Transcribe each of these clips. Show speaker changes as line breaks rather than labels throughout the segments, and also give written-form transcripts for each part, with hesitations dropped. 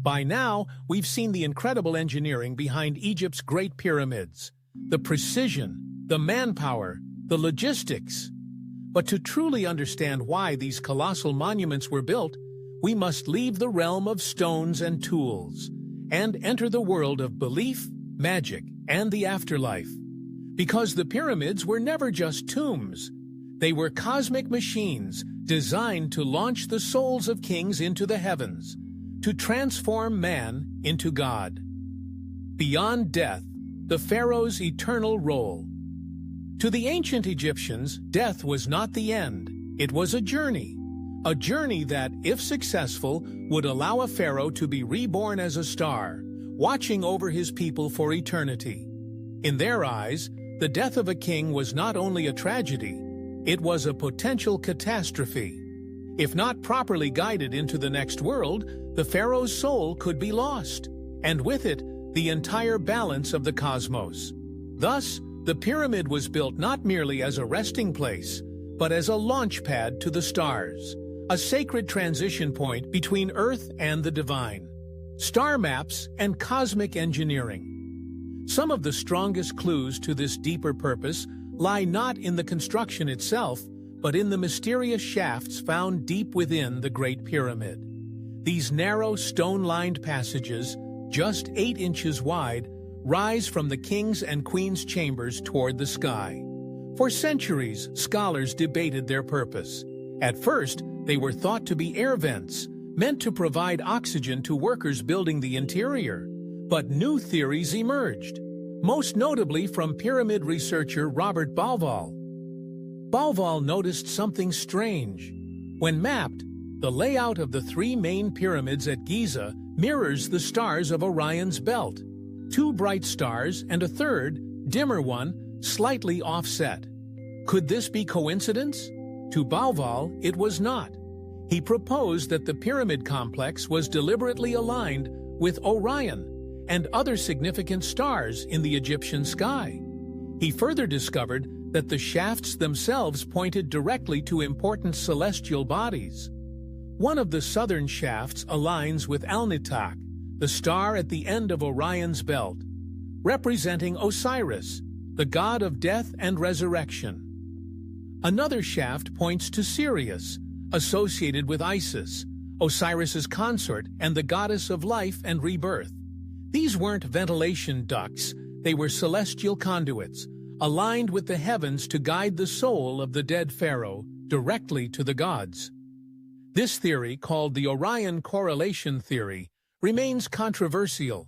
By now, we've seen the incredible engineering behind Egypt's Great Pyramids, the precision, the manpower, the logistics. But to truly understand why these colossal monuments were built, we must leave the realm of stones and tools and enter the world of belief, magic, and the afterlife. Because the pyramids were never just tombs. They were cosmic machines designed to launch the souls of kings into the heavens, to transform man into God. Beyond death, the pharaoh's eternal role. To the ancient Egyptians, death was not the end. It was a journey that, if successful, would allow a pharaoh to be reborn as a star, watching over his people for eternity. In their eyes, the death of a king was not only a tragedy, it was a potential catastrophe. If not properly guided into the next world, the pharaoh's soul could be lost, and with it, the entire balance of the cosmos. Thus, the pyramid was built not merely as a resting place, but as a launch pad to the stars, a sacred transition point between Earth and the divine. Star maps and cosmic engineering. Some of the strongest clues to this deeper purpose lie not in the construction itself, but in the mysterious shafts found deep within the Great Pyramid. These narrow, stone-lined passages, just 8 inches wide, rise from the king's and queen's chambers toward the sky. For centuries, scholars debated their purpose. At first, they were thought to be air vents, meant to provide oxygen to workers building the interior. But new theories emerged, most notably from pyramid researcher Robert Bauval. Bauval noticed something strange. When mapped, the layout of the 3 main pyramids at Giza mirrors the stars of Orion's belt. 2 bright stars and a third, dimmer one, slightly offset. Could this be coincidence? To Bauval, it was not. He proposed that the pyramid complex was deliberately aligned with Orion and other significant stars in the Egyptian sky. He further discovered that the shafts themselves pointed directly to important celestial bodies. One of the southern shafts aligns with Alnitak, the star at the end of Orion's belt, representing Osiris, the god of death and resurrection. Another shaft points to Sirius, associated with Isis, Osiris's consort and the goddess of life and rebirth. These weren't ventilation ducts, they were celestial conduits, aligned with the heavens to guide the soul of the dead pharaoh directly to the gods. This theory, called the Orion correlation theory, remains controversial,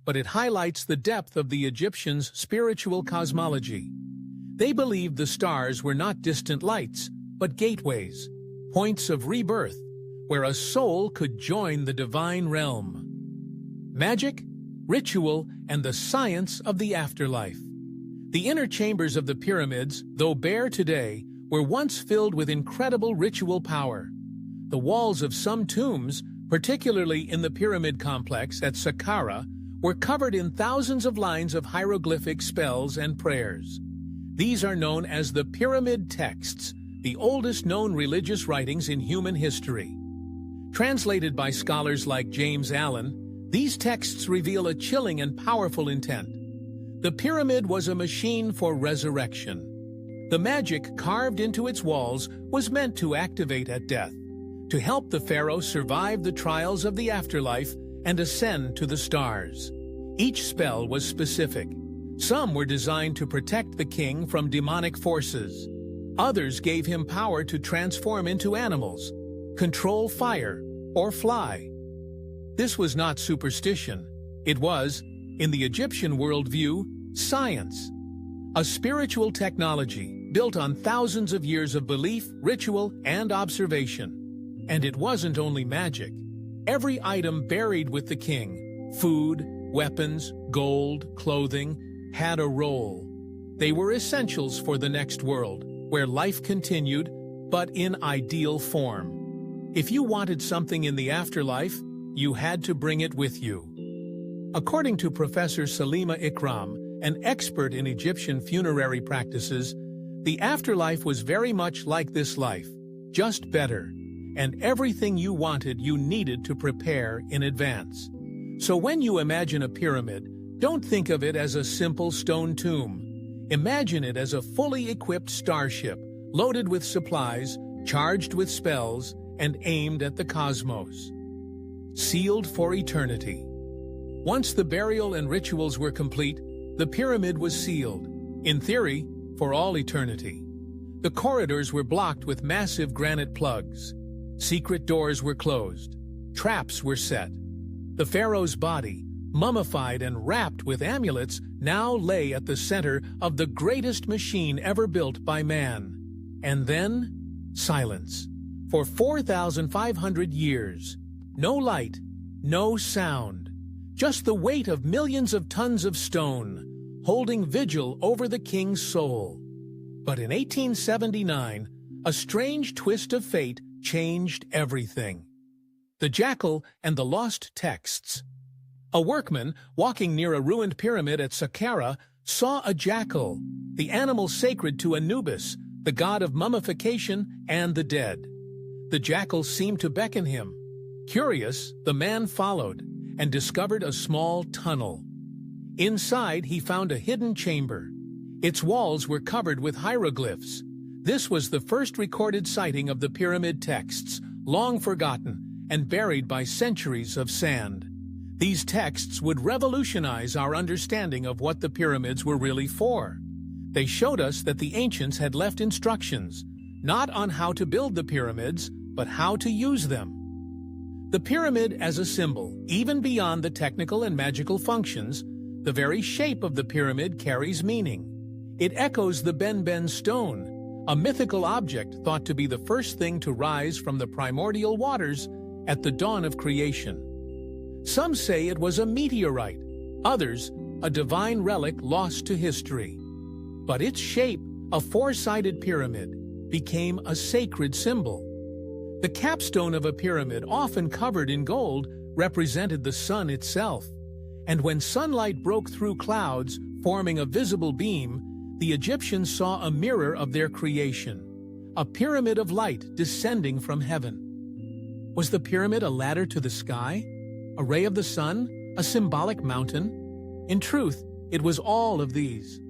but it highlights the depth of the Egyptians' spiritual cosmology. They believed the stars were not distant lights, but gateways, points of rebirth, where a soul could join the divine realm. Magic, ritual, and the science of the afterlife. The inner chambers of the pyramids, though bare today, were once filled with incredible ritual power. The walls of some tombs, particularly in the pyramid complex at Saqqara, were covered in thousands of lines of hieroglyphic spells and prayers. These are known as the pyramid texts, the oldest known religious writings in human history. Translated by scholars like James Allen, these texts reveal a chilling and powerful intent. The pyramid was a machine for resurrection. The magic carved into its walls was meant to activate at death, to help the pharaoh survive the trials of the afterlife and ascend to the stars. Each spell was specific. Some were designed to protect the king from demonic forces. Others gave him power to transform into animals, control fire, or fly. This was not superstition. It was, in the Egyptian worldview, science. A spiritual technology built on thousands of years of belief, ritual, and observation. And it wasn't only magic. Every item buried with the king, food, weapons, gold, clothing, had a role. They were essentials for the next world, where life continued, but in ideal form. If you wanted something in the afterlife, you had to bring it with you. According to Professor Salima Ikram, an expert in Egyptian funerary practices, the afterlife was very much like this life, just better, and everything you wanted you needed to prepare in advance. So when you imagine a pyramid, don't think of it as a simple stone tomb. Imagine it as a fully equipped starship, loaded with supplies, charged with spells, and aimed at the cosmos. Sealed for eternity. Once the burial and rituals were complete, the pyramid was sealed, in theory, for all eternity. The corridors were blocked with massive granite plugs. Secret doors were closed. Traps were set. The pharaoh's body, mummified and wrapped with amulets, now lay at the center of the greatest machine ever built by man. And then, silence. For 4,500 years. No light, no sound. Just the weight of millions of tons of stone, holding vigil over the king's soul. But in 1879, a strange twist of fate changed everything. The Jackal and the Lost Texts. A workman, walking near a ruined pyramid at Saqqara, saw a jackal, the animal sacred to Anubis, the god of mummification and the dead. The jackal seemed to beckon him. Curious, the man followed and discovered a small tunnel. Inside, he found a hidden chamber. Its walls were covered with hieroglyphs. This was the first recorded sighting of the pyramid texts, long forgotten and buried by centuries of sand. These texts would revolutionize our understanding of what the pyramids were really for. They showed us that the ancients had left instructions, not on how to build the pyramids, but how to use them. The pyramid as a symbol, even beyond the technical and magical functions, the very shape of the pyramid carries meaning. It echoes the Ben stone, a mythical object thought to be the first thing to rise from the primordial waters at the dawn of creation. Some say it was a meteorite, others, a divine relic lost to history. But its shape, a four-sided pyramid, became a sacred symbol. The capstone of a pyramid, often covered in gold, represented the sun itself. And when sunlight broke through clouds, forming a visible beam, the Egyptians saw a mirror of their creation, a pyramid of light descending from heaven. Was the pyramid a ladder to the sky? A ray of the sun? A symbolic mountain? In truth, it was all of these.